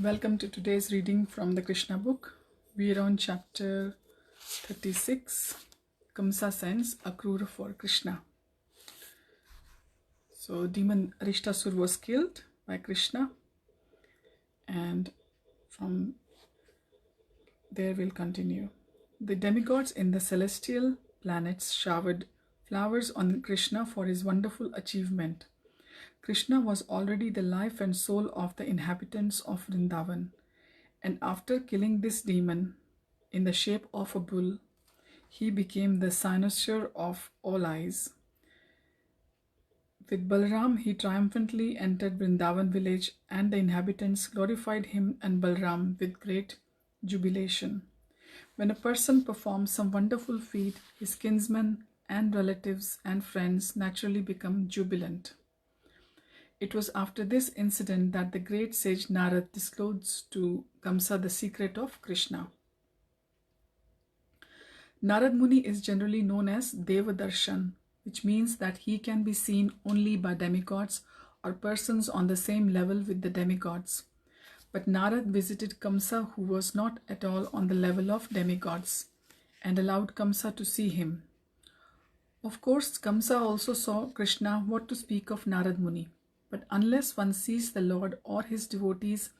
Welcome to today's reading from the Krishna book. We are on chapter 36. Kamsa sends Akrura for Krishna. So demon Arishtasur was killed by Krishna, and from there we'll continue. The demigods in the celestial planets showered flowers on Krishna for his wonderful achievement. Krishna was already the life and soul of the inhabitants of Vrindavan, and after killing this demon in the shape of a bull, he became the cynosure of all eyes. With Balram, he triumphantly entered Vrindavan village, and the inhabitants glorified him and Balram with great jubilation. When a person performs some wonderful feat, his kinsmen and relatives and friends naturally become jubilant. It was after this incident that the great sage Narad disclosed to Kamsa the secret of Krishna. Narad Muni is generally known as Devadarshan, which means that he can be seen only by demigods or persons on the same level with the demigods. But Narad visited Kamsa, who was not at all on the level of demigods, and allowed Kamsa to see him. Of course, Kamsa also saw Krishna, what to speak of Narad Muni. But unless one sees the Lord or his devotees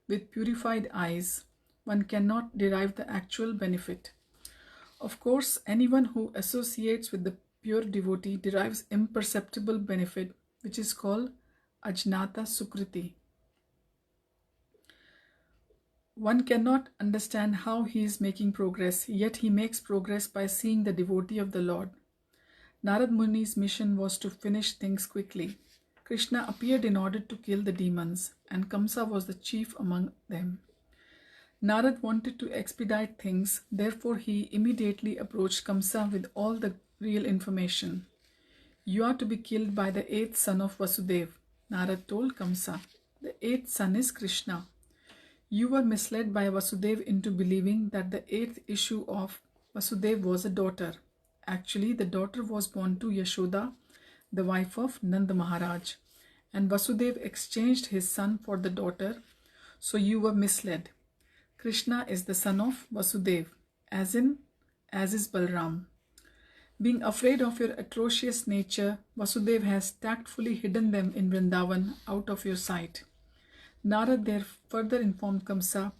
with purified eyes, one cannot derive the actual benefit. Of course, anyone who associates with the pure devotee derives imperceptible benefit, which is called Ajnata Sukriti. One cannot understand how he is making progress, yet he makes progress by seeing the devotee of the Lord. Narad Muni's mission was to finish things quickly. Krishna appeared in order to kill the demons, and Kamsa was the chief among them. Narad wanted to expedite things, therefore he immediately approached Kamsa with all the real information. "You are to be killed by the eighth son of Vasudev," Narad told Kamsa. "The eighth son is Krishna. You were misled by Vasudev into believing that the eighth issue of Vasudev was a daughter. Actually, the daughter was born to Yashoda, the wife of Nanda Maharaj, and Vasudev exchanged his son for the daughter, so you were misled. Krishna is the son of Vasudev, as is Balram. Being afraid of your atrocious nature, Vasudev has tactfully hidden them in Vrindavan out of your sight." Narad there further informed Kamsa,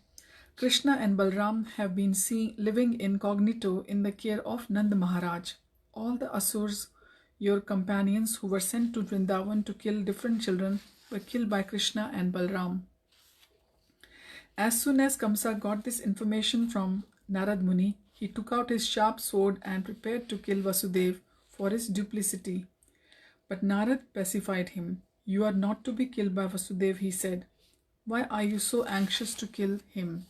"Krishna and Balram have been living incognito in the care of Nanda Maharaj. All the Asurs, your companions who were sent to Vrindavan to kill different children, were killed by Krishna and Balram." As soon as Kamsa got this information from Narad Muni, he took out his sharp sword and prepared to kill Vasudev for his duplicity. But Narad pacified him. "You are not to be killed by Vasudev," he said. "Why are you so anxious to kill him?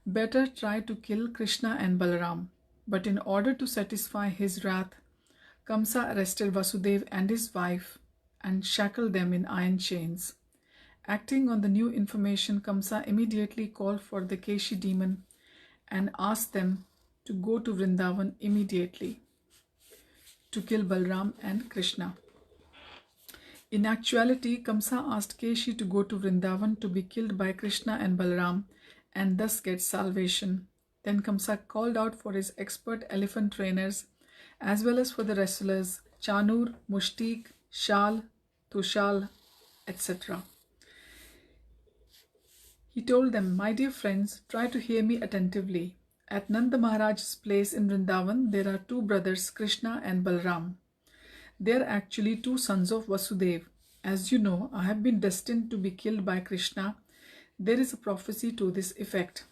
Better try to kill Krishna and Balram." But in order to satisfy his wrath, Kamsa arrested Vasudev and his wife and shackled them in iron chains. Acting on the new information, Kamsa immediately called for the Keshi demon and asked them to go to Vrindavan immediately to kill Balram and Krishna. In actuality, Kamsa asked Keshi to go to Vrindavan to be killed by Krishna and Balram and thus get salvation. Then Kamsa called out for his expert elephant trainers as well as for the wrestlers Chanur, Mushtik, Shal, Tushal, etc. He told them, "My dear friends, try to hear me attentively. At Nanda Maharaj's place in Vrindavan, there are two brothers, Krishna and Balram. They are actually two sons of Vasudev. As you know, I have been destined to be killed by Krishna. There is a prophecy to this effect.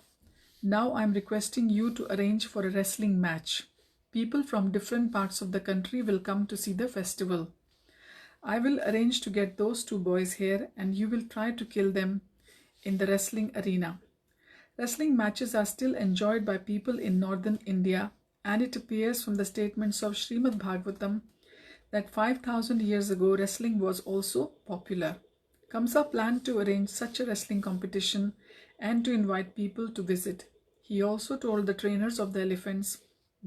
Now I am requesting you to arrange for a wrestling match. People from different parts of the country will come to see the festival. I will arrange to get those two boys here, and you will try to kill them in the wrestling arena. Wrestling matches are still enjoyed by people in northern India, and it appears from the statements of Srimad Bhagavatam that 5,000 years ago wrestling was also popular. Kamsa planned to arrange such a wrestling competition and to invite people to visit. He also told the trainers of the elephants,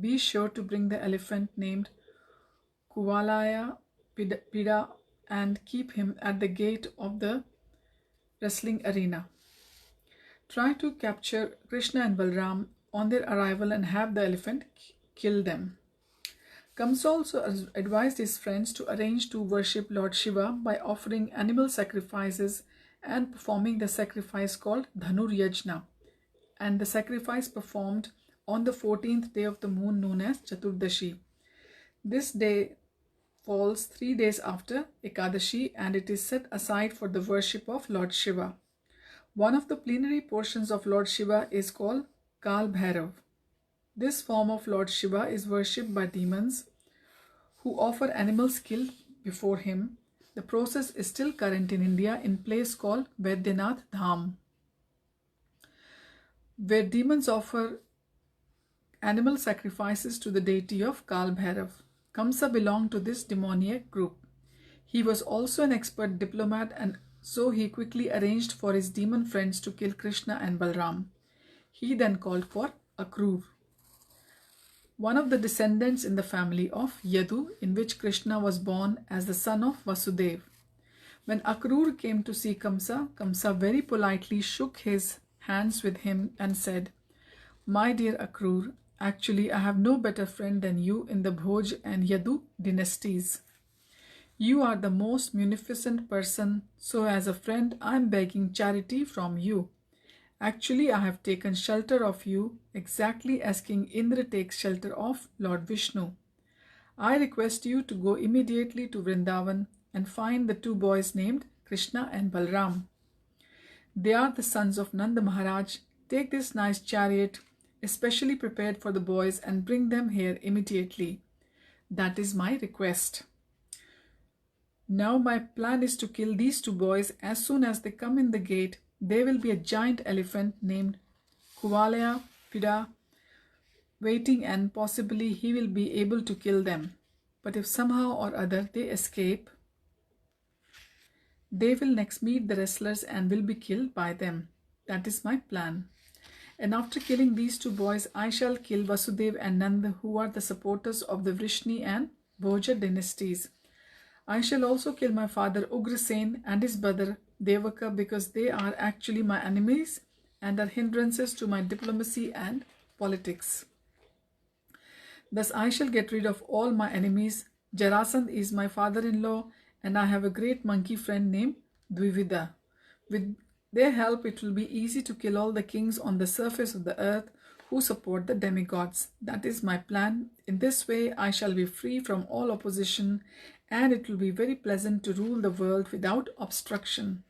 be sure to bring the elephant named Kuvalaya Pida and keep him at the gate of the wrestling arena. try to capture Krishna and Balram on their arrival and have the elephant kill them. Kamsa also advised his friends to arrange to worship Lord Shiva by offering animal sacrifices and performing the sacrifice called Dhanur Yajna, and the sacrifice performed on the 14th day of the moon known as Chaturdashi. This day falls 3 days after Ekadashi and it is set aside for the worship of Lord Shiva. One of the plenary portions of Lord Shiva is called Kal Bhairav. This form of Lord Shiva is worshipped by demons who offer animals killed before him. The process is still current in India in a place called Vaidyanath Dham, where demons offer animal sacrifices to the deity of Kal Bhairav. Kamsa belonged to this demoniac group. He was also an expert diplomat, and so he quickly arranged for his demon friends to kill Krishna and Balram. He then called for Akrura, one of the descendants in the family of Yadu, in which Krishna was born as the son of Vasudeva. When Akrura came to see Kamsa, Kamsa very politely shook his hands with him and said, "My dear Akrura, actually I have no better friend than you in the Bhoj and Yadu dynasties. You are the most munificent person, so as a friend I am begging charity from you. Actually, I have taken shelter of you, exactly as King Indra takes shelter of Lord Vishnu. I request you to go immediately to Vrindavan and find the 2 boys named Krishna and Balram. They are the sons of Nanda Maharaj. Take this nice chariot, especially prepared for the boys, and bring them here immediately. That is my request. Now my plan is to kill these 2 boys as soon as they come in the gate. There will be a giant elephant named Kuvalaya Pida waiting, and possibly he will be able to kill them. But if somehow or other they escape, they will next meet the wrestlers and will be killed by them. That is my plan. And after killing these 2 boys, I shall kill Vasudeva and Nanda, who are the supporters of the Vrishni and Bhoja dynasties. I shall also kill my father Ugrasen and his brother Devaka, because they are actually my enemies and are hindrances to my diplomacy and politics. Thus I shall get rid of all my enemies. Jarasandh is my father-in-law, and I have a great monkey friend named Dvivida. With their help it will be easy to kill all the kings on the surface of the earth who support the demigods. That is my plan. In this way I shall be free from all opposition, and it will be very pleasant to rule the world without obstruction.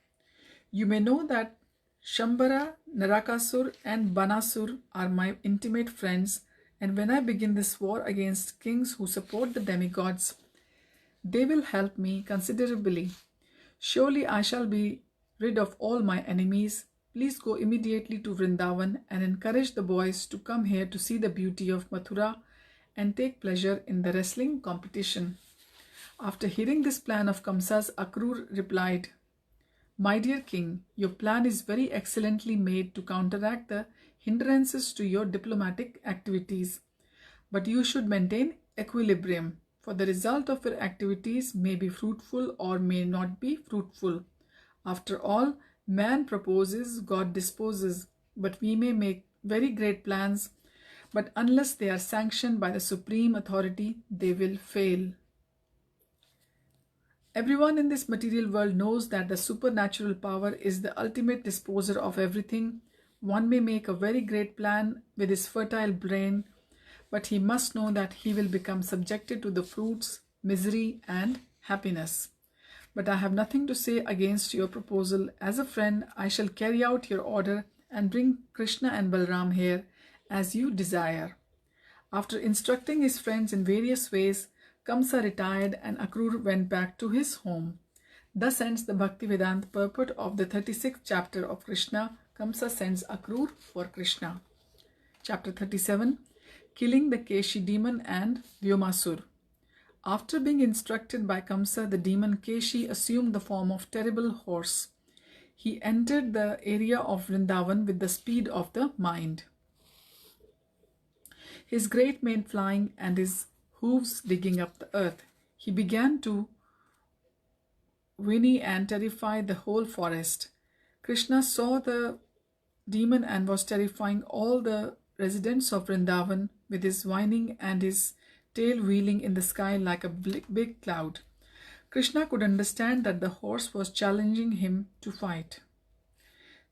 You may know that Shambhara, Narakasur and Banasur are my intimate friends, and when I begin this war against kings who support the demigods, they will help me considerably. Surely I shall be rid of all my enemies. Please go immediately to Vrindavan and encourage the boys to come here to see the beauty of Mathura and take pleasure in the wrestling competition." After hearing this plan of Kamsa's, Akrura replied, "My dear king, your plan is very excellently made to counteract the hindrances to your diplomatic activities. But you should maintain equilibrium, for the result of your activities may be fruitful or may not be fruitful. After all, man proposes, God disposes. But we may make very great plans, but unless they are sanctioned by the supreme authority, they will fail. Everyone in this material world knows that the supernatural power is the ultimate disposer of everything. One may make a very great plan with his fertile brain, but he must know that he will become subjected to the fruits, misery and happiness. But I have nothing to say against your proposal. As a friend, I shall carry out your order and bring Krishna and Balram here as you desire." After instructing his friends in various ways, Kamsa retired and Akrura went back to his home. Thus ends the Bhaktivedanta purport of the 36th chapter of Krishna. Kamsa sends Akrura for Krishna. Chapter 37. Killing the Keshi demon and Vyomasur. After being instructed by Kamsa, the demon Keshi assumed the form of terrible horse. He entered the area of Vrindavan with the speed of the mind, his great mane flying and his hooves digging up the earth. He began to whinny and terrify the whole forest. Krishna saw the demon and was terrifying all the residents of Vrindavan with his whining and his tail wheeling in the sky like a big cloud. Krishna could understand that the horse was challenging him to fight.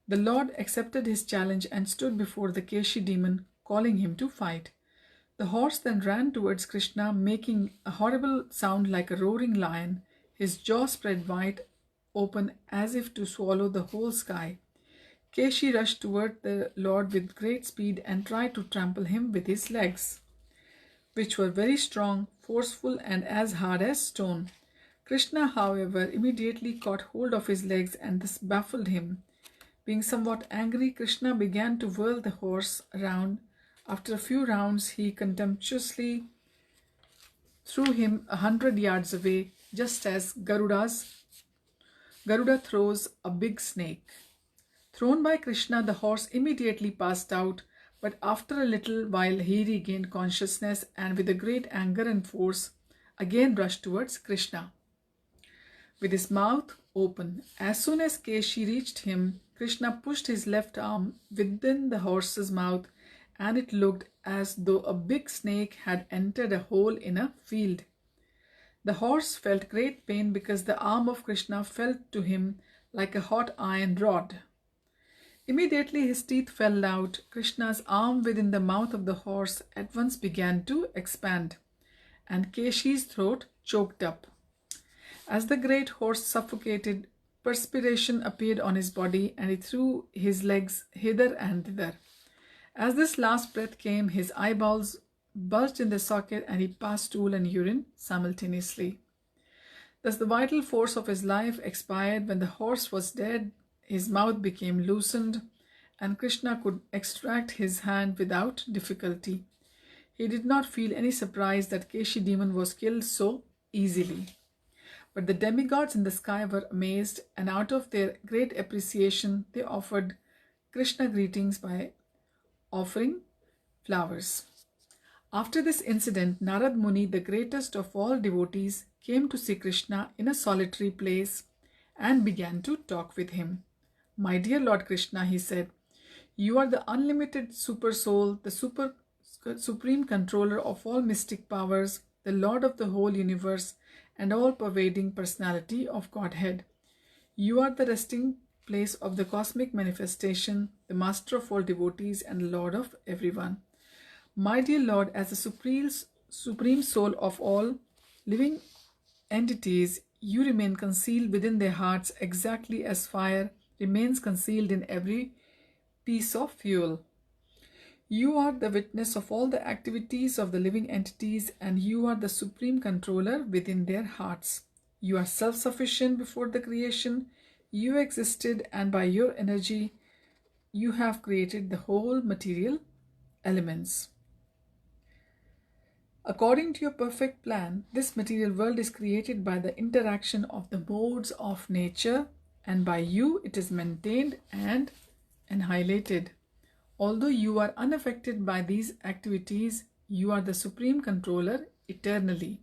The Lord accepted his challenge and stood before the Keshi demon, calling him to fight. The horse then ran towards Krishna, making a horrible sound like a roaring lion, his jaw spread wide open as if to swallow the whole sky. Keshi rushed toward the Lord with great speed and tried to trample him with his legs, which were very strong, forceful, and as hard as stone. Krishna, however, immediately caught hold of his legs and thus baffled him. Being somewhat angry, Krishna began to whirl the horse around. After a few rounds, he contemptuously threw him 100 yards away, just as Garuda throws a big snake. Thrown by Krishna, the horse immediately passed out, but after a little while he regained consciousness and with a great anger and force again rushed towards Krishna with his mouth open. As soon as Keshi reached him, Krishna pushed his left arm within the horse's mouth, and it looked as though a big snake had entered a hole in a field. The horse felt great pain because the arm of Krishna felt to him like a hot iron rod. Immediately his teeth fell out. Krishna's arm within the mouth of the horse at once began to expand, and Keshi's throat choked up. As the great horse suffocated, perspiration appeared on his body, and he threw his legs hither and thither. As this last breath came, his eyeballs bulged in the socket, and he passed stool and urine simultaneously. Thus the vital force of his life expired. When the horse was dead, his mouth became loosened, and Krishna could extract his hand without difficulty. He did not feel any surprise that Keshi demon was killed so easily. But the demigods in the sky were amazed, and out of their great appreciation, they offered Krishna greetings by offering flowers. After this incident, Narad Muni, the greatest of all devotees, came to see Krishna in a solitary place and began to talk with him. "My dear Lord Krishna," he said, "you are the unlimited super soul, the supreme controller of all mystic powers, the Lord of the whole universe, and all-pervading personality of Godhead. You are the resting place of the cosmic manifestation, the master of all devotees, and the Lord of everyone. My dear Lord, as the supreme soul of all living entities, you remain concealed within their hearts exactly as fire remains concealed in every piece of fuel. You are the witness of all the activities of the living entities, and you are the supreme controller within their hearts. You are self-sufficient before the creation. You existed, and by your energy, you have created the whole material elements. According to your perfect plan, this material world is created by the interaction of the modes of nature, and by you it is maintained and annihilated. Although you are unaffected by these activities, you are the supreme controller eternally.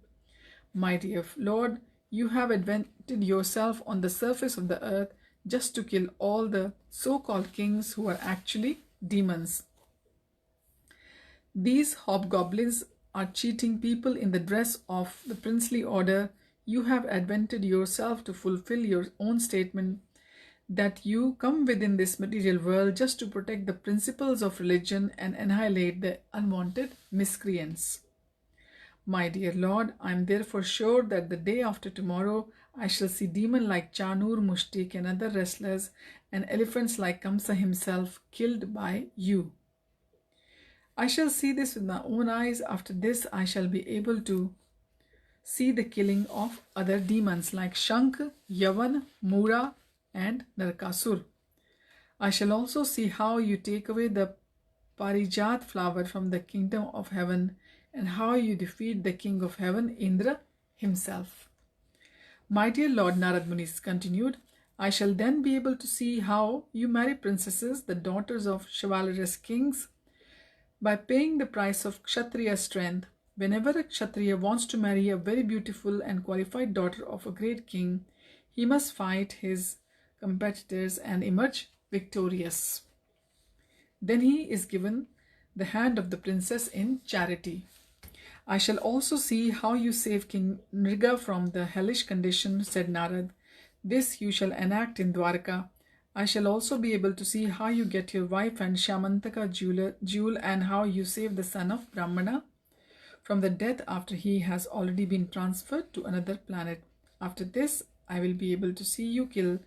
My dear Lord, you have invented yourself on the surface of the earth just to kill all the so-called kings who are actually demons. These hobgoblins are cheating people in the dress of the princely order. You have invented yourself to fulfill your own statement that you come within this material world just to protect the principles of religion and annihilate the unwanted miscreants. My dear Lord, I am therefore sure that the day after tomorrow I shall see demons like Chanur, Mushtik, and other wrestlers, and elephants like Kamsa himself killed by you. I shall see this with my own eyes. After this, I shall be able to see the killing of other demons like Shank, Yavan, Mura, and Narakasur. I shall also see how you take away the Parijat flower from the kingdom of heaven, and how you defeat the king of heaven, Indra himself. My dear Lord, Narad Muni continued, I shall then be able to see how you marry princesses, the daughters of chivalrous kings, by paying the price of Kshatriya strength. Whenever a Kshatriya wants to marry a very beautiful and qualified daughter of a great king, he must fight his competitors and emerge victorious. Then he is given the hand of the princess in charity. I shall also see how you save King Nriga from the hellish condition, said Narad. This you shall enact in Dwarka. I shall also be able to see how you get your wife and Shamantaka jewel and how you save the son of Brahmana from the death after he has already been transferred to another planet. After this, I will be able to see you kill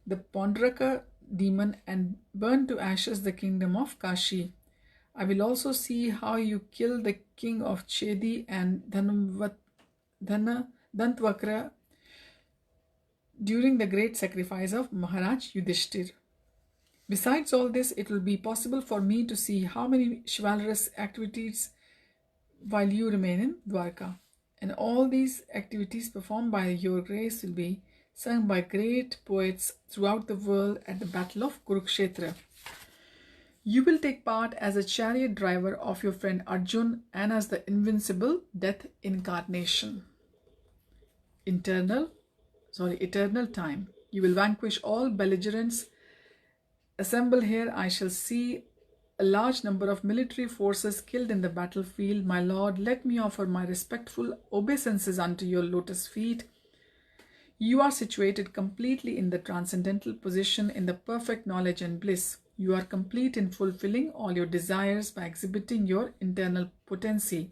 the Pondraka demon and burn to ashes the kingdom of Kashi. I will also see how you kill the king of Chedi and Dantwakra during the great sacrifice of Maharaj Yudhishthir. Besides all this, it will be possible for me to see how many chivalrous activities while you remain in Dwarka. And all these activities performed by your grace will be sung by great poets throughout the world at the battle of Kurukshetra. You will take part as a chariot driver of your friend Arjun and as the invincible death incarnation. Eternal time. You will vanquish all belligerents. Assemble here, I shall see a large number of military forces killed in the battlefield. My lord, let me offer my respectful obeisances unto your lotus feet. You are situated completely in the transcendental position, in the perfect knowledge and bliss. You are complete in fulfilling all your desires by exhibiting your internal potency.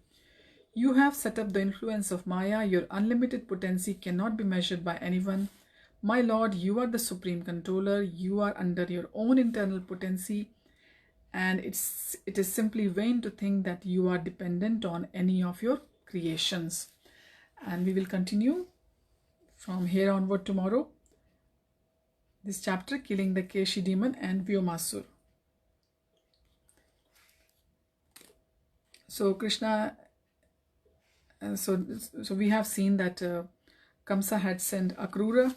You have set up the influence of Maya. Your unlimited potency cannot be measured by anyone. My lord, you are the supreme controller. You are under your own internal potency, and it is simply vain to think that you are dependent on any of your creations. And we will continue from here onward tomorrow. This chapter, killing the Keshi demon and Vyomasur. So Krishna, so we have seen that Kamsa had sent Akrura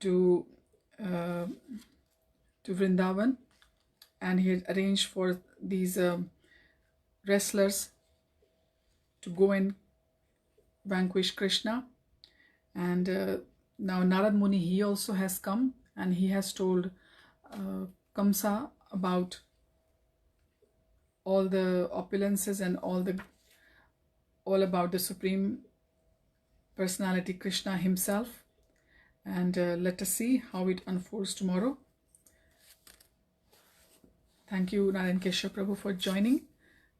to Vrindavan, and he had arranged for these wrestlers to go and vanquish Krishna. And now Narad Muni, he also has come, and he has told Kamsa about all the opulences and all about the Supreme Personality Krishna himself. And let us see how it unfolds tomorrow. Thank you, Narayan Keshav Prabhu, for joining,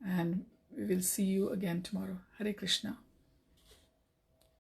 and we will see you again tomorrow. Hare Krishna.